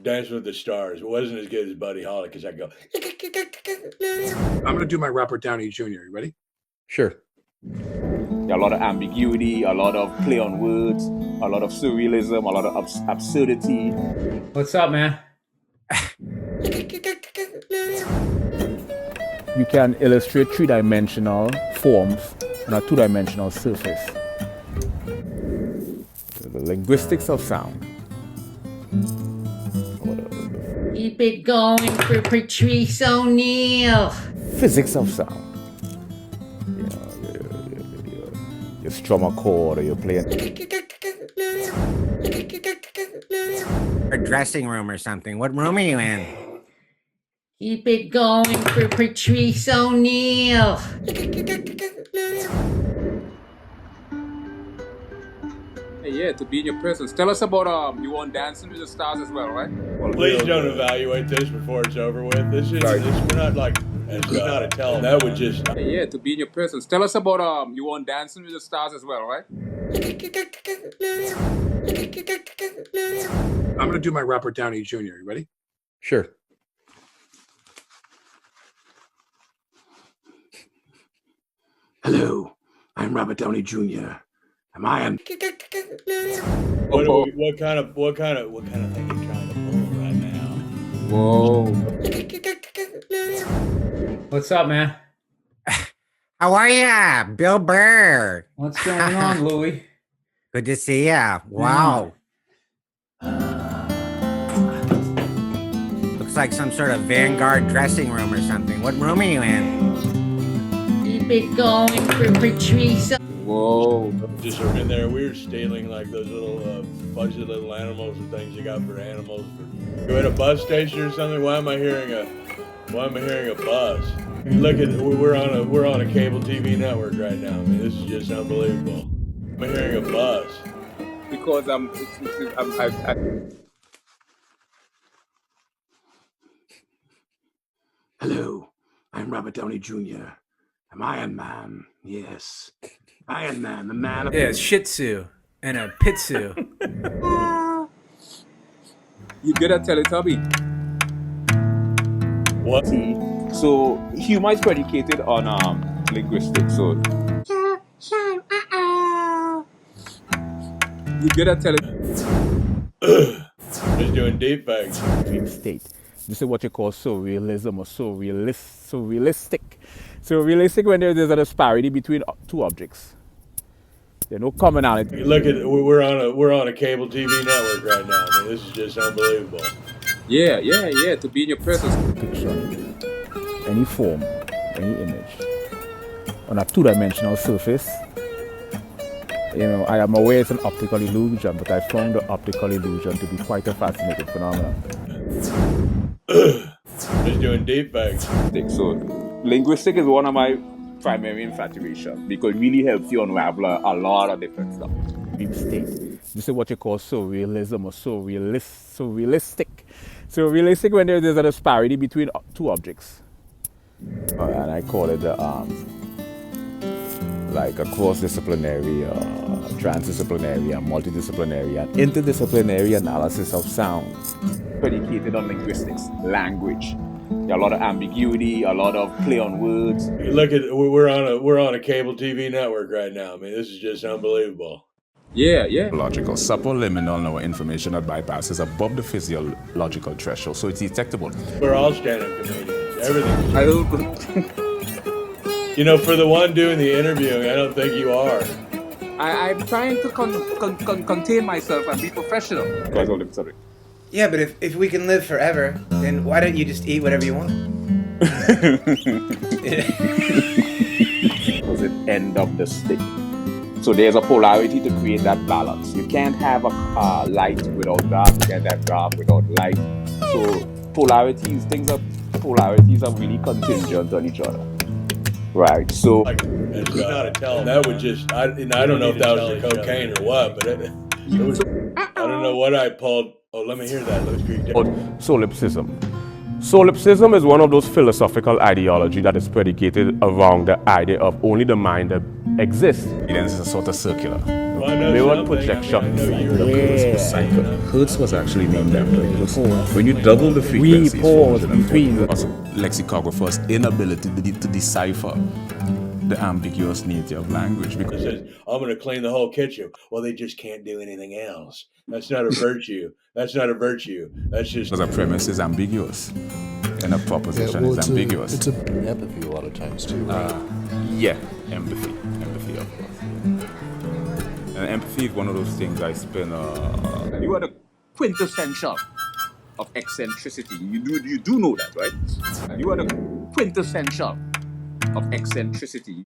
Dance with the Stars. It wasn't as good as Buddy Holly because I go. I'm going to do my Robert Downey Jr. You ready? Sure. A lot of ambiguity, a lot of play on words, a lot of surrealism, a lot of absurdity. What's up, man? You can illustrate three-dimensional forms on a two-dimensional surface. The linguistics of sound. Keep it going for Patrice O'Neill. Physics of sound. You strum a chord or you play A dressing room or something. What room are you in? Keep it going for Patrice O'Neill. Hey, yeah, to be in your presence. Tell us about you on Dancing with the Stars as well, right? Well, please don't evaluate this before it's over with. This is we're not like it's not a tell. That would just. Hey, yeah, to be in your presence. Tell us about you on Dancing with the Stars as well, right? I'm going to do my Robert Downey Jr. You ready? Sure. Hello, I'm Robert Downey Jr. Am I in? What kind of thing are you trying to pull right now? Whoa. What's up, man? How are ya? Bill Burr. What's going on, Louie? Good to see ya. Wow. Looks like some sort of Vanguard dressing room or something. What room are you in? Keep it going for Patrice. Whoa. Just in there, we were stealing like those little fuzzy little animals and things you got for animals. You're at a bus station or something. Why am I hearing a bus? Look at we're on a cable TV network right now. I mean, this is just unbelievable. I'm hearing a bus Because Hello, I'm Robert Downey Jr. I'm Iron Man. Yes. Iron Man, the man of... Yeah, a Shih Tzu and a Pitsu. you good at Teletubby. What? So humor is predicated on linguistics. So you good at Just doing deep fakes. dream state. This is what you call surrealism or surrealistic. Surrealistic when there's a disparity between two objects. There's no commonality. Look at we're on a cable TV network right now. I mean, this is just unbelievable. Yeah, to be in your presence. Picture, any form, any image on a two-dimensional surface. You know, I am aware it's an optical illusion, but I found the optical illusion to be quite a fascinating phenomenon. Just doing deep fakes. So linguistics is one of my primary infatuations because it really helps you unravel a lot of different stuff. Dream state. This is what you call surrealism or surrealistic. Surrealistic when there's a disparity between two objects. And I call it like a cross-disciplinary, transdisciplinary, and multidisciplinary, and interdisciplinary analysis of sound. Predicated on linguistics, language. A lot of ambiguity, a lot of play on words. Look at we're on a cable TV network right now. I mean, this is just unbelievable. Yeah. Logical, subliminal information that bypasses above the physiological threshold, so it's detectable. We're all stand-up comedians. Everything. I hope. You know, for the one doing the interviewing, I don't think you are. I'm trying to contain myself and be professional. Sorry. Yeah, but if we can live forever, then why don't you just eat whatever you want? Because it end up the stick. So there's a polarity to create that balance. You can't have a light without dark. You can't have dark without light. So polarities are really contingent on each other. Right, so Like, it's not a tell. That would just I don't know if that was the cocaine or what, but it was, I don't know what I pulled. Oh, let me hear that. Let's read that. Solipsism. Solipsism is one of those philosophical ideology that is predicated around the idea of only the mind exist. Then it's a sort of circular. Well, I know Mirror something. projection. I mean, I know you're Hertz was actually named after it. When you double the frequencies, pause between the- lexicographers' inability to decipher the ambiguous nature of language. It Because says, I'm going to clean the whole kitchen. Well, they just can't do anything else. That's not a virtue. That's not a virtue. That's just... a premise is ambiguous and a proposition is ambiguous. It's empathy a lot of times too, right? Yeah, empathy, of course. And empathy is one of those things I spend. You are the quintessential of eccentricity. You do know that, right? You are the quintessential of eccentricity.